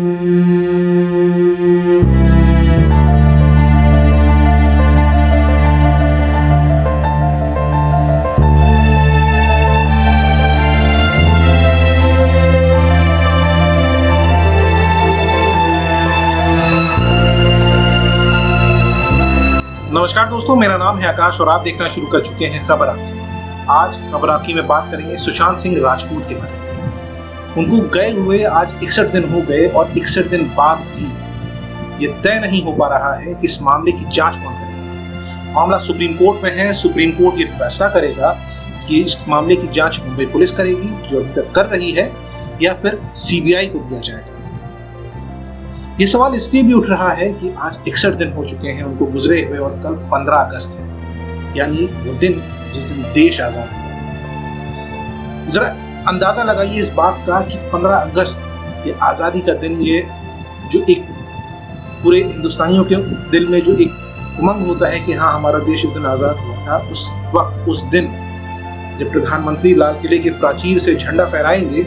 नमस्कार दोस्तों, मेरा नाम है आकाश और आप देखना शुरू कर चुके हैं खबर आखी। आज खबर आखी में बात करेंगे सुशांत सिंह राजपूत के बारे में। उनको गए हुए आज 61 दिन हो गए और 61 दिन बाद भी ये तय नहीं हो पा रहा है कि इस मामले की जांच कौन करेगा। मामला सुप्रीम कोर्ट में है। सुप्रीम कोर्ट ये फैसला करेगा कि इस मामले की जांच मुंबई पुलिस करेगी, जो अभी तक कर रही है, या फिर सीबीआई को दिया जाएगा। ये सवाल इसलिए भी उठ रहा है कि आज 61 दिन हो चुके हैं उनको गुजरे हुए और कल 15 अगस्त है, यानी वो दिन जिस दिन देश आजाद हुआ। जरा अंदाजा लगाइए इस बात का कि 15 अगस्त ये आजादी का दिन, ये जो एक पूरे हिंदुस्तानियों के दिल में जो एक उमंग होता है कि हाँ हमारा देश इस दिन आजाद हुआ था, उस वक्त उस दिन जब प्रधानमंत्री लाल किले के प्राचीर से झंडा फहराएंगे,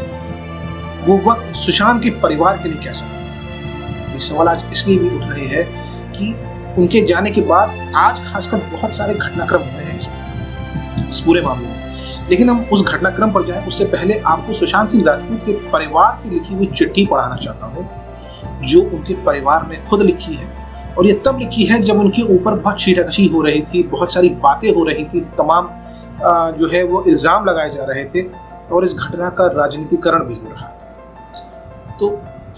वो वक्त सुशांत के परिवार के लिए कैसा है। ये सवाल आज इसलिए भी उठ रहे हैं कि उनके जाने के बाद आज खासकर बहुत सारे घटनाक्रम हुए हैं इस पूरे मामले में। लेकिन हम उस घटनाक्रम पर जाएं उससे पहले आपको सुशांत सिंह राजपूत के परिवार की लिखी हुई चिट्ठी पढ़ाना चाहता हूं, जो उनके परिवार ने खुद लिखी है। और ये तब लिखी है जब उनके ऊपर बहुत छीटाकशी हो रही थी, बहुत सारी बातें हो रही थी, तमाम जो है वो इल्जाम लगाए जा रहे थे और इस घटना का राजनीतिकरण भी हो रहा था। तो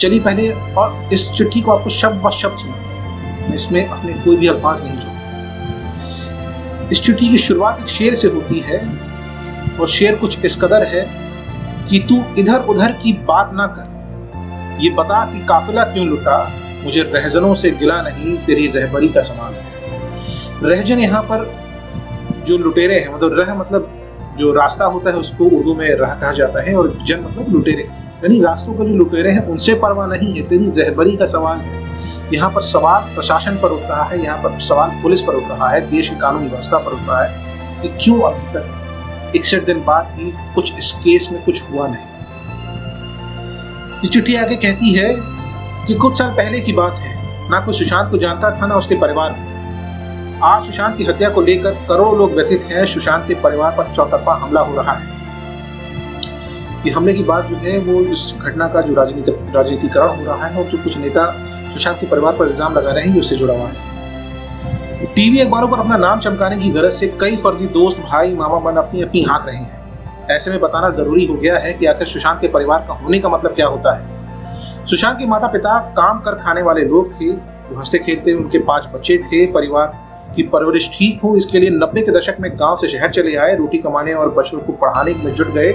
चलिए पहले, और इस चिट्ठी को आपको शब्द ब शब्द सुना, इसमें अपने कोई भी अल्फाज नहीं जोड़े। इस चिट्ठी की शुरुआत एक शेर से होती है और शेर कुछ इस कदर है कि तू इधर उधर की बात ना कर, ये बता कि काफिला क्यों लुटा, मुझे रहजनों से गिला नहीं, तेरी रहबरी का समान है। रहजन यहाँ पर जो लुटेरे हैं, मतलब रह मतलब जो रास्ता होता है उसको उर्दू में राह कहा जाता है, और जन मतलब लुटेरे, यानी रास्तों पर जो लुटेरे हैं उनसे परवाह नहीं है, तेरी रहबरी का सवाल है। यहाँ पर सवाल प्रशासन पर उठ रहा है, यहाँ पर सवाल पुलिस पर उठ रहा है, देश की कानून व्यवस्था पर उठ रहा है कि क्यों अभी तक 61 दिन बाद भी कुछ इस केस में कुछ हुआ नहीं। ये चिट्ठी आगे कहती है कि कुछ साल पहले की बात है, ना कोई सुशांत को जानता था ना उसके परिवार को। आज सुशांत की हत्या को लेकर करोड़ों लोग व्यथित हैं। सुशांत के परिवार पर चौतरफा हमला हो रहा है। ये हमले की बात जो है वो इस घटना का जो राजनीतिकरण हो रहा है और जो कुछ नेता सुशांत के परिवार पर इल्जाम लगा रहे हैं उससे जुड़ा हुआ है। टीवी अखबारों पर अपना नाम चमकाने की गरज से कई फर्जी दोस्त, भाई, मामा बन अपनी अपनी हाँक रहे हैं। ऐसे में बताना जरूरी हो गया है कि आखिर सुशांत के परिवार का होने का मतलब क्या होता है। सुशांत के माता पिता काम कर खाने वाले लोग थे, वो हंसते खेलते, उनके 5 बच्चे थे। परिवार की परवरिश ठीक हो इसके लिए 90 के दशक में गांव से शहर चले आए, रोटी कमाने और बच्चों को पढ़ाने में जुट गए।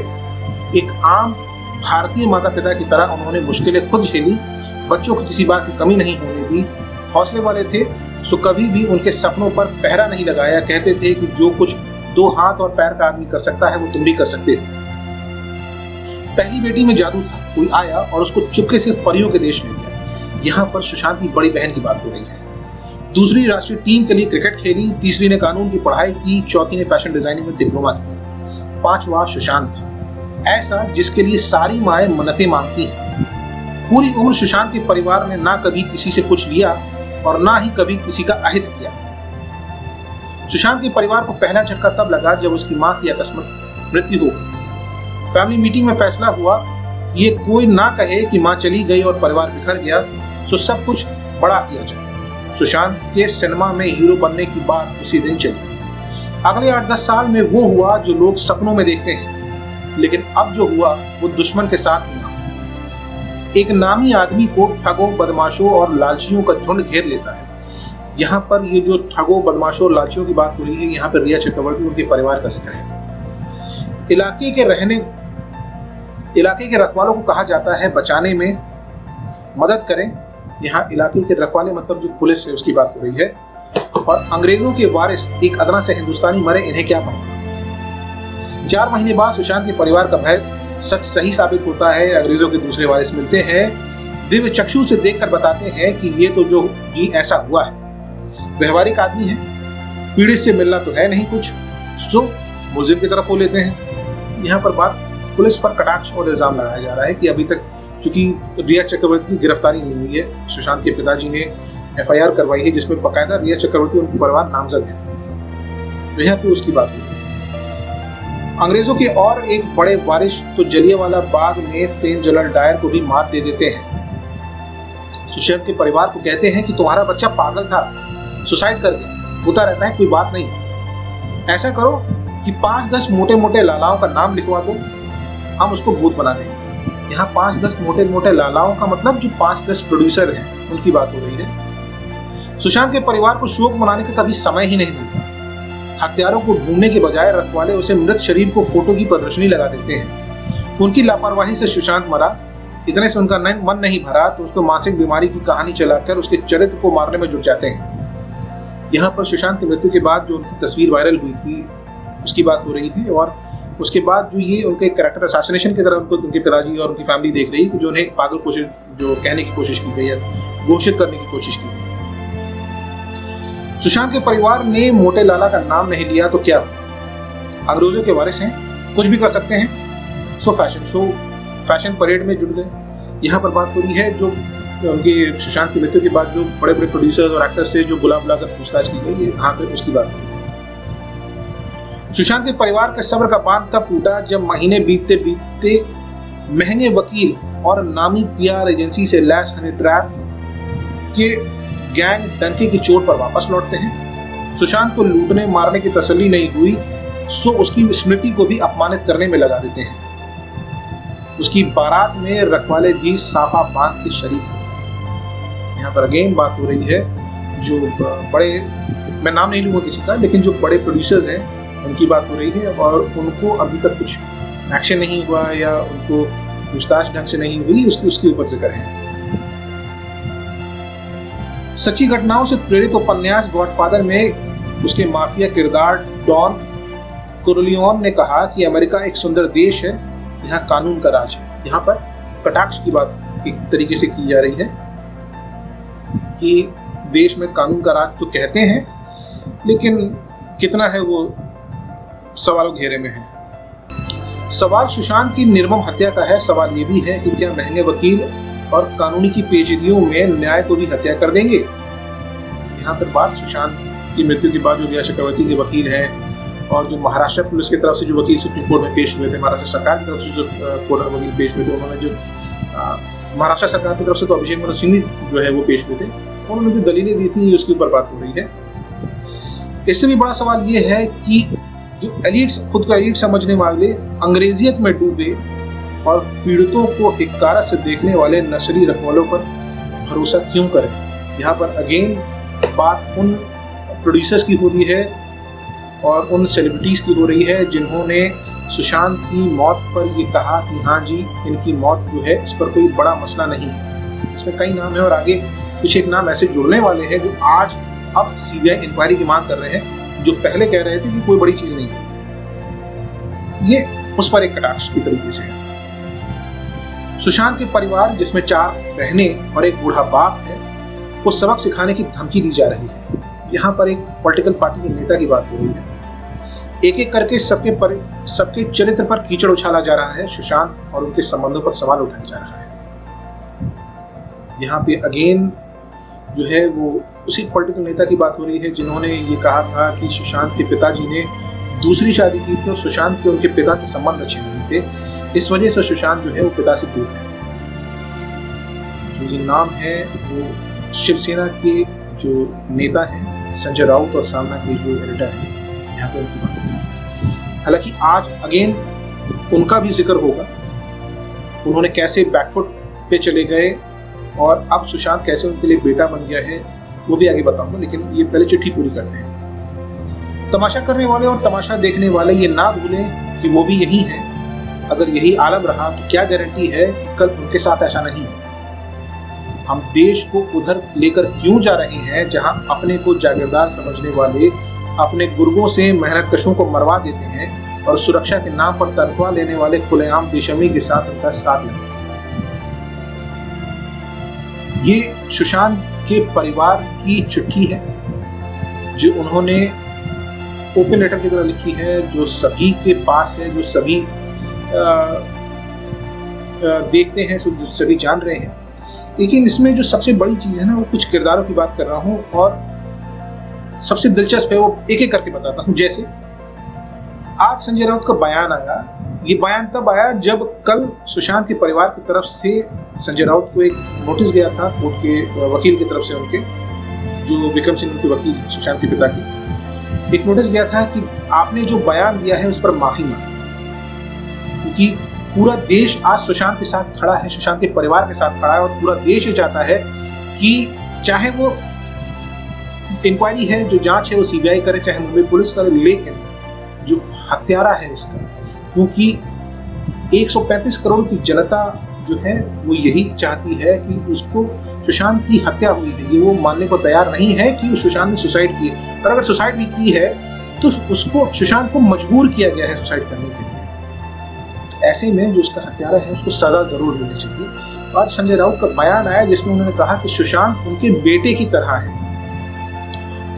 एक आम भारतीय माता पिता की तरह उन्होंने मुश्किलें खुद झेली, बच्चों को किसी बात की कमी नहीं होने दी। हौसले वाले थे, सो कभी भी उनके सपनों पर पहरा नहीं लगाया। कहते थे कि जो कुछ 2 हाथ और पैर का आदमी कर सकता है वो तुम भी कर सकते हो। पहली बेटी में जादू था, कोई आया और उसको चुपके से परियों के देश में गया। यहाँ पर सुशांत की बड़ी बहन की बात हो रही है। दूसरी राष्ट्रीय टीम के लिए क्रिकेट खेली, तीसरी ने कानून की पढ़ाई की, चौथी ने फैशन डिजाइनिंग में डिप्लोमा किया, 5वां सुशांत था, ऐसा जिसके लिए सारी माएं मन्नतें मांगती हैं। पूरी उम्र सुशांत के परिवार ने ना कभी किसी से कुछ लिया और ना ही कभी किसी का अहित किया। सुशांत के परिवार को पहला झटका तब लगा जब उसकी मां की अकस्मात मृत्यु हो गई। फैमिली मीटिंग में फैसला हुआ, ये कोई ना कहे कि मां चली गई और परिवार बिखर गया, तो सब कुछ बड़ा किया जाए। सुशांत के सिनेमा में हीरो बनने की बात उसी दिन चली। अगले 8-10 साल में वो हुआ जो लोग सपनों में देखते हैं, लेकिन अब जो हुआ वो दुश्मन के साथ हुआ। एक नामी आदमी को ठगों, बदमाशों और लालचियों का झुंड घेर लेता है। यहाँ पर ये जो ठगों, बदमाशों और लालचियों की बात हो रही है, यहाँ पर रिया चक्रवर्ती उनके परिवार का जिक्र है। इलाके के रखवालों को कहा जाता है बचाने में मदद करें। यहाँ इलाके के रखवाले मतलब जो पुलिस है उसकी बात हो रही है। और अंग्रेजों के वारिस एक अदना से हिंदुस्तानी मरे, इन्हें क्या पता। 4 महीने बाद सुशांत के परिवार का भय सच सही साबित होता है। अंग्रेजों के दूसरे वारिस मिलते हैं, दिव्य चक्षु से देखकर बताते हैं कि ये तो जो जी ऐसा हुआ है। व्यवहारिक आदमी है, पीड़ित से मिलना तो है नहीं कुछ, सो मुलजिम की तरफ हो लेते हैं। यहाँ पर बात पुलिस पर कटाक्ष और इल्जाम लगाया जा रहा है कि अभी तक चूंकि रिया चक्रवर्ती की गिरफ्तारी नहीं हुई है, सुशांत के पिताजी ने एफआईआर करवाई है जिसमें बकायदा रिया चक्रवर्ती और उनका परिवार नामजद है। तो यहाँ पे उसकी बात हुई। अंग्रेजों के और एक बड़े वारिश तो जलियांवाला बाग में प्रेम जनरल डायर को भी मार दे देते हैं। सुशांत के परिवार को कहते हैं कि तुम्हारा बच्चा पागल था, सुसाइड कर गया, होता रहता है, कोई बात नहीं। ऐसा करो कि 5-10 मोटे मोटे लालाओं का नाम लिखवा दो, हम उसको भूत बना देंगे। यहाँ 5-10 मोटे मोटे लालाओं का मतलब जो 5-10 प्रोड्यूसर हैं उनकी बात हो रही है। सुशांत के परिवार को शोक मनाने का कभी समय ही नहीं मिलता। हत्यारों को ढूंढने के बजाय रखवाले उसे मृत शरीर को फोटो की प्रदर्शनी लगा देते हैं। उनकी लापरवाही से सुशांत मरा, इतने से उनका मन नहीं भरा तो उसको मानसिक बीमारी की कहानी चलाकर उसके चरित्र को मारने में जुट जाते हैं। यहाँ पर सुशांत की मृत्यु के बाद जो उनकी तस्वीर वायरल हुई थी उसकी बात हो रही थी, और उसके बाद जो ये उनके कैरेक्टर असैसिनेशन की तरफ उनके पिताजी और उनकी फैमिली देख रही, जो उन्हें पागल कोशिश जो कहने की कोशिश की गई है, घोषित करने की कोशिश की गई। सुशांत के परिवार ने मोटे लाला का नाम नहीं लिया तो क्या, अंग्रेजों के वारिस हैं, कुछ भी कर सकते हैं। सो फैशन शो, फैशन परेड में जुट गए। यहाँ पर बात हो रही है जो उनकी सुशांत की मृत्यु के बाद जो बड़े बड़े प्रोड्यूसर्स और एक्टर्स से जो बुला कर पूछताछ की गई, यहाँ पे उसकी बात हुई। सुशांत के परिवार के सब्र का बांध तब टूटा जब महीने बीतते बीतते महंगे वकील और नामी पीआर एजेंसी से लैस हनी ट्रैप के गैंग डंके की चोट पर वापस लौटते हैं। सुशांत को लूटने मारने की तसल्ली नहीं हुई, सो उसकी स्मृति को भी अपमानित करने में लगा देते हैं। उसकी बारात में रखवाले भी साफा बांध के शरीक हैं। यहाँ पर अगेन बात हो रही है जो बड़े, मैं नाम नहीं लूंगा किसी का, लेकिन जो बड़े प्रोड्यूसर्स हैं उनकी बात हो रही है, और उनको अभी तक कुछ एक्शन नहीं हुआ या उनको पूछताछ ढंग से नहीं हुई, उसके ऊपर जिक्र है। सच्ची घटनाओं से प्रेरित उपन्यास गॉडफादर में उसके माफिया किरदार डॉन कोरलियोन ने कहा कि अमेरिका एक सुंदर देश है, यहाँ कानून का राज है। यहाँ पर कटाक्ष की बात एक तरीके से की जा रही है कि देश में कानून का राज तो कहते हैं, लेकिन कितना है वो सवालों घेरे में है। सवाल सुशांत की निर्मम हत्या का है। सवाल ये भी है कि क्या महंगे वकील और कानूनी की पेचीदगियों में न्याय को भी हत्या कर देंगे। यहाँ पर बात सुशांत की मृत्यु के बाद जो रिया चक्रवर्ती के वकील हैं और जो महाराष्ट्र पुलिस की तरफ से जो वकील सुप्रीम कोर्ट में पेश हुए थे, महाराष्ट्र सरकार की तरफ से जो कोर्ट में वकील पेश हुए थे, उन्होंने जो महाराष्ट्र सरकार की तरफ से तो अभिषेक मनु सिंह जो है वो पेश हुए थे, उन्होंने जो दलीलें दी थी उसके ऊपर बात हो रही है। इससे भी बड़ा सवाल ये है कि जो एलिट्स, खुद को एलिट समझने वाले अंग्रेजियत में डूबे और पीड़ितों को हिक्कारा से देखने वाले नस्ली रखवालों पर भरोसा क्यों करें। यहाँ पर अगेन बात उन प्रोड्यूसर्स की हो रही है और उन सेलिब्रिटीज की हो रही है जिन्होंने सुशांत की मौत पर ये कहा कि हाँ जी, इनकी मौत जो है इस पर कोई बड़ा मसला नहीं है। इसमें कई नाम है और आगे कुछ एक नाम ऐसे जुड़ने वाले हैं जो आज अब सीबीआई इंक्वायरी की मांग कर रहे हैं, जो पहले कह रहे थे कि कोई बड़ी चीज नहीं है। ये उस पर एक कटाक्ष की तरीके से है। सुशांत के परिवार, जिसमें 4 बहनें और एक बूढ़ा बाप है, को सबक सिखाने की धमकी दी जा रही है। यहाँ पर एक पॉलिटिकल पार्टी के नेता की बात हो रही है। एक एक करके सबके चरित्र पर कीचड़ उछाला जा रहा है। सुशांत और उनके संबंधों पर सवाल उठाया जा रहा है। यहाँ पे अगेन जो है वो उसी पॉलिटिकल नेता की बात हो रही है जिन्होंने ये कहा था कि सुशांत के पिताजी ने दूसरी शादी की थी और सुशांत के उनके पिता से संबंध अच्छे नहीं थे, इस वजह से सुशांत जो है वो पिता से दूर है। जो ये नाम है वो शिवसेना के जो नेता हैं संजय राउत और सामना के जो एडिटर हैं, यहाँ पर उनकी बात है। हालांकि आज अगेन उनका भी जिक्र होगा, उन्होंने कैसे बैकफुट पे चले गए और अब सुशांत कैसे उनके लिए बेटा बन गया है वो भी आगे बताऊंगा, लेकिन ये पहले चिट्ठी पूरी करते हैं। तमाशा करने वाले और तमाशा देखने वाले ये ना भूलें कि वो भी यही है। अगर यही आलम रहा तो क्या गारंटी है कि कल उनके साथ ऐसा नहीं है। हम देश को उधर लेकर क्यों जा रहे हैं जहां अपने को जागीरदार समझने वाले अपने गुर्गों से मेहनतकशों को मरवा देते हैं और सुरक्षा के नाम पर तनख्वाह लेने वाले खुलेआम बेशर्मी के साथ उनका साथ लेते हैं। ये सुशांत के परिवार की चिट्ठी है जो उन्होंने ओपन लेटर की तरह लिखी है, जो सभी के पास है, जो सभी देखते हैं, सभी जान रहे हैं। लेकिन इसमें जो सबसे बड़ी चीज है ना, वो कुछ किरदारों की बात कर रहा हूँ और सबसे दिलचस्प है, वो एक एक करके बताता हूँ। जैसे आज संजय राउत का बयान आया, ये बयान तब आया जब कल सुशांत के परिवार की तरफ से संजय राउत को एक नोटिस गया था कोर्ट के वकील की तरफ से, उनके जो विक्रम सिंह उनके वकील सुशांत के पिता की, एक नोटिस गया था कि आपने जो बयान दिया है उस पर माफी मांगे, क्योंकि पूरा देश आज सुशांत के साथ खड़ा है, सुशांत के परिवार के साथ खड़ा है, और पूरा देश ये चाहता है कि चाहे वो इंक्वायरी है, जो जांच है वो सीबीआई करे, चाहे मुंबई पुलिस करे, लेकिन जो हत्यारा है इसका, क्योंकि 135 करोड़ की जनता जो है वो यही चाहती है कि उसको सुशांत की हत्या हुई है, ये वो मानने को तैयार नहीं है कि सुशांत ने सुसाइड की है। और अगर सुसाइड भी की है तो उसको, सुशांत को मजबूर किया गया है सुसाइड करने के लिए। ऐसे में जो उसका हत्यारा है उसको सजा जरूर मिलनी चाहिए। और संजय राउत का बयान आया जिसमें उन्होंने कहा कि सुशांत उनके बेटे की तरह है,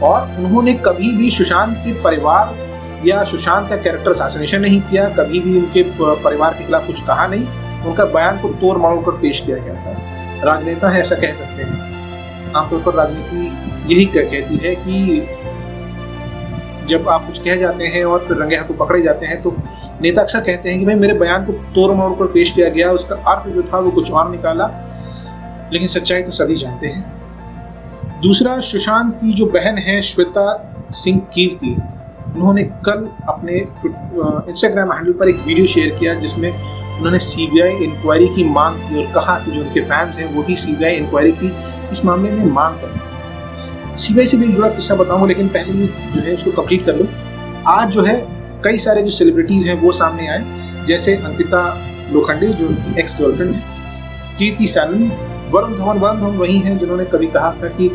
और उन्होंने कभी भी सुशांत के परिवार या सुशांत का कैरेक्टर असैसिनेशन नहीं किया, कभी भी उनके परिवार के खिलाफ कुछ कहा नहीं। उनका बयान को तोड़ मरोड़ कर पेश किया गया था। राजनेता है ऐसा कह सकते हैं। आमतौर पर राजनीति यही कहती है कि जब आप कुछ कह जाते हैं और फिर रंगे हाथों पकड़े जाते हैं, तो नेता अक्सर कहते हैं कि भाई मेरे बयान को तोड़ मरोड़ कर पेश किया गया, उसका अर्थ जो था वो कुछ और निकाला, लेकिन सच्चाई तो सभी जानते हैं। दूसरा, सुशांत की जो बहन है श्वेता सिंह कीर्ति, उन्होंने कल अपने इंस्टाग्राम हैंडल पर एक वीडियो शेयर किया जिसमें उन्होंने सीबीआई इंक्वायरी की मांग की और कहा कि जो उनके फैंस हैं वो भी सीबीआई इंक्वायरी की इस मामले में मांग करें। सीबीआई से भी जुड़ा किस्सा बताऊंगा, लेकिन पहले जो है उसको कंप्लीट कर लो। आज जो है कई सारे जो सेलिब्रिटीज हैं वो सामने आए, जैसे अंकिता लोखंडे जो उनकी एक्स गर्लफ्रेंड है, कीर्ति सैनन, वरुण धवन वही हैं जिन्होंने कभी कहा था कि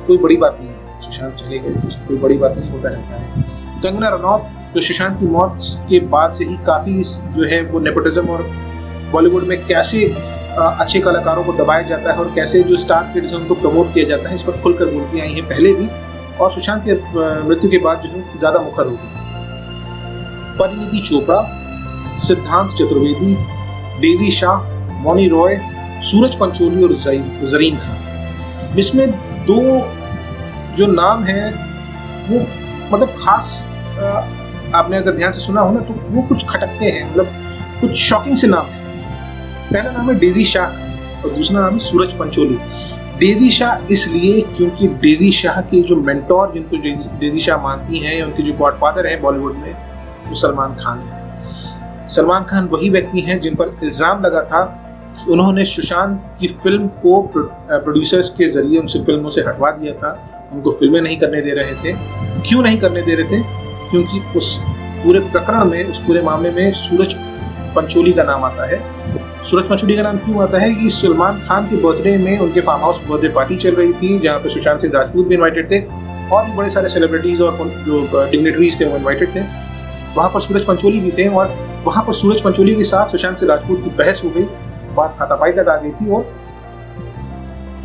कोई बड़ी बात नहीं है, सुशांत चले गए, कोई बड़ी बात नहीं, होता रहता है। कंगना रनौत जो सुशांत की मौत के बाद से ही काफी जो है वो नेपोटिज्म और बॉलीवुड में कैसे अच्छे कलाकारों को दबाया जाता है और कैसे जो स्टार किड्स हैं उनको प्रमोट किया जाता है, इस पर खुलकर बोलती आई हैं पहले भी, और सुशांत के मृत्यु के बाद जो है ज्यादा मुखर हो गई। परिणीति चोपड़ा, सिद्धांत चतुर्वेदी, डेजी शाह, मौनी रॉय, सूरज पंचोली और जरीन खान। इसमें दो जो नाम है वो मतलब खास, आपने अगर ध्यान से सुना हो ना तो वो कुछ खटकते हैं, मतलब कुछ शॉकिंग से नाम है। पहला नाम है डेजी शाह और दूसरा नाम है सूरज पंचोली। डेजी शाह इसलिए क्योंकि डेजी शाह के जो मेंटोर, जिनको डेजी शाह मानती हैं, उनके जो गॉडफादर हैं बॉलीवुड में, वो सलमान खान है। सलमान खान वही व्यक्ति हैं जिन पर इल्जाम लगा था कि उन्होंने सुशांत की फिल्म को प्रोड्यूसर्स के जरिए उनसे फिल्मों से हटवा दिया था, उनको फिल्में नहीं करने दे रहे थे। क्यों नहीं करने दे रहे थे? क्योंकि उस पूरे प्रकरण में, उस पूरे मामले में सूरज पंचोली का नाम आता है। सूरज पंचोली का नाम क्यों आता है कि सलमान खान के बर्थडे में उनके फार्म हाउस बर्थडे पार्टी चल रही थी, जहाँ पे सुशांत सिंह राजपूत भी इन्वाइटेड थे और भी बड़े सारे सेलिब्रिटीज और जो डिग्नेटरीज थे वो इन्वाइटेड थे। वहाँ पर सूरज पंचोली भी थे और वहाँ पर सूरज पंचोली के साथ सुशांत सिंह राजपूत की बहस हो गई, बात हाथापाई तक आ गई थी और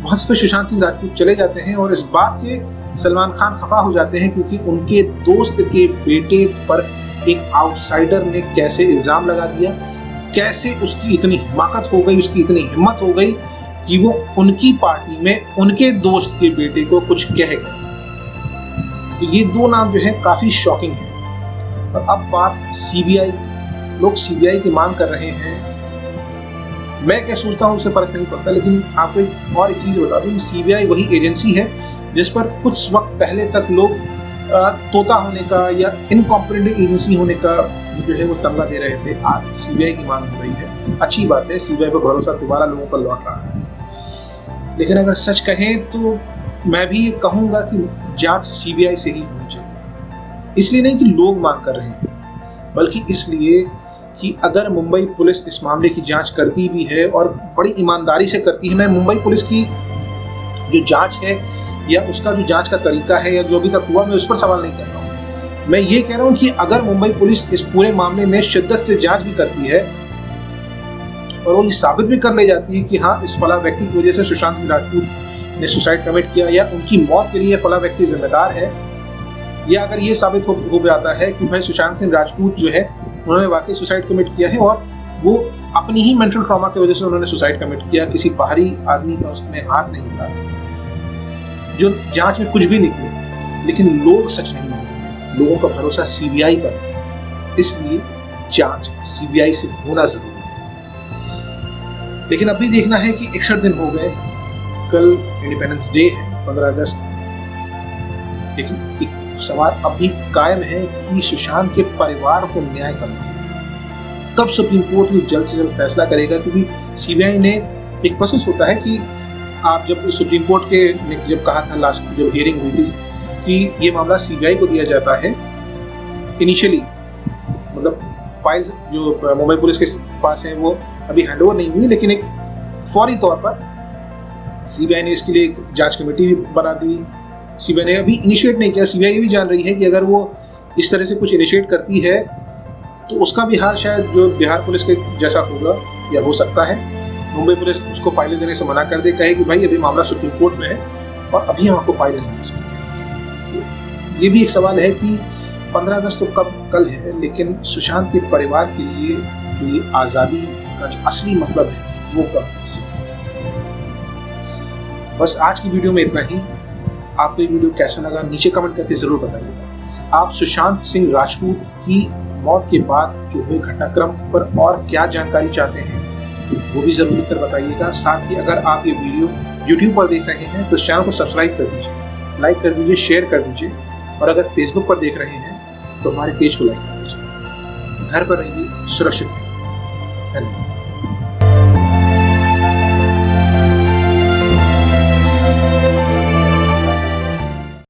वहाँ से सुशांत सिंह राजपूत चले जाते हैं। और इस बात से सलमान खान खफा हो जाते हैं क्योंकि उनके दोस्त के बेटे पर एक आउटसाइडर ने कैसे इल्जाम लगा दिया, कैसे उसकी इतनी हिमाकत हो गई, उसकी इतनी हिम्मत हो गई कि वो उनकी पार्टी में उनके दोस्त के बेटे को कुछ कह गए। तो ये दो नाम जो है काफी शॉकिंग है। और अब बात सीबीआई, लोग सीबीआई की मांग कर रहे हैं। मैं क्या सोचता हूँ उससे फर्क नहीं पड़ता, लेकिन आपको एक और एक चीज बता दूं, सीबीआई वही एजेंसी है जिस पर कुछ वक्त पहले तक लोग तोता होने का या इनकॉम्पिटेंट एजेंसी होने का जो है वो तमगा दे रहे थे। आज सीबीआई की मांग हो रही है, अच्छी बात है, सीबीआई पर भरोसा दोबारा लोगों पर लौट रहा है। लेकिन अगर सच कहें तो मैं भी ये कहूंगा कि जांच सीबीआई से ही होनी चाहिए। इसलिए नहीं कि लोग मांग कर रहे हैं, बल्कि इसलिए कि अगर मुंबई पुलिस इस मामले की जांच करती भी है और बड़ी ईमानदारी से करती है, मैं मुंबई पुलिस की जो जांच है या उसका जो जांच का तरीका है या जो अभी तक हुआ, मैं उस पर सवाल नहीं कर रहा हूँ। मैं ये कह रहा हूँ कि अगर मुंबई पुलिस इस पूरे मामले में शिद्दत से जांच भी करती है और वो ये साबित भी कर ले जाती है कि हाँ, इस फला व्यक्ति की वजह से सुशांत सिंह राजपूत ने सुसाइड कमिट किया या उनकी मौत के लिए फला व्यक्ति जिम्मेदार है, या अगर ये साबित हो जाता है कि भाई सुशांत सिंह राजपूत जो है उन्होंने वाकई सुसाइड कमिट किया है और वो अपनी ही मेंटल ट्रॉमा की वजह से उन्होंने सुसाइड कमिट किया, किसी बाहरी आदमी का उसमें हाथ नहीं था। जो जांच में कुछ भी निकले, लेकिन लोग सच नहीं मानते, लोगों का भरोसा सीबीआई पर है, इसलिए जांच सीबीआई से होना जरूरी है। लेकिन अभी देखना है कि 61 दिन हो गए, कल इंडिपेंडेंस डे है, 15 अगस्त, लेकिन एक सवाल अब भी कायम है कि सुशांत के परिवार को न्याय करना, कब सुप्रीम कोर्ट ये जल्द से जल्द फैसला करेगा। क्योंकि सीबीआई ने एक प्रोसेस होता है कि आप जब सुप्रीम कोर्ट के ने जब कहा था लास्ट जब हियरिंग हुई थी कि ये मामला सीबीआई को दिया जाता है इनिशियली, मतलब फाइल जो मुंबई पुलिस के पास है वो अभी हैंडओवर नहीं हुई, लेकिन एक फौरी तौर पर सीबीआई ने इसके लिए एक जांच कमेटी भी बना दी। सीबीआई ने अभी इनिशिएट नहीं किया, सीबीआई ये भी जान रही है कि अगर वो इस तरह से कुछ इनिशिएट करती है तो उसका भी हाल शायद जो बिहार पुलिस के जैसा होगा या हो सकता है। मुंबई पुलिस उसको फाइलें देने से मना कर दे, कहे कि भाई अभी मामला सुप्रीम कोर्ट में है और अभी हम आपको फाइलें नहीं दे सकते। ये भी एक सवाल है कि 15 अगस्त तो कल है, लेकिन सुशांत के परिवार के लिए जो ये आज़ादी का जो असली मतलब है वो कब। बस आज की वीडियो में इतना ही। आपको ये वीडियो कैसा लगा नीचे कमेंट करके जरूर बताइएगा। आप सुशांत सिंह राजपूत की मौत के बाद जो हुए घटनाक्रम पर और क्या जानकारी चाहते हैं वो भी जरूर लिखकर बताइएगा। साथ ही अगर आप ये वीडियो YouTube पर देख रहे हैं तो इस चैनल को सब्सक्राइब कर दीजिए, लाइक कर दीजिए, शेयर कर दीजिए, और अगर फेसबुक पर देख रहे हैं तो हमारे पेज को लाइक कर दीजिए। घर पर रहिए, सुरक्षित रहिए। धन्यवाद।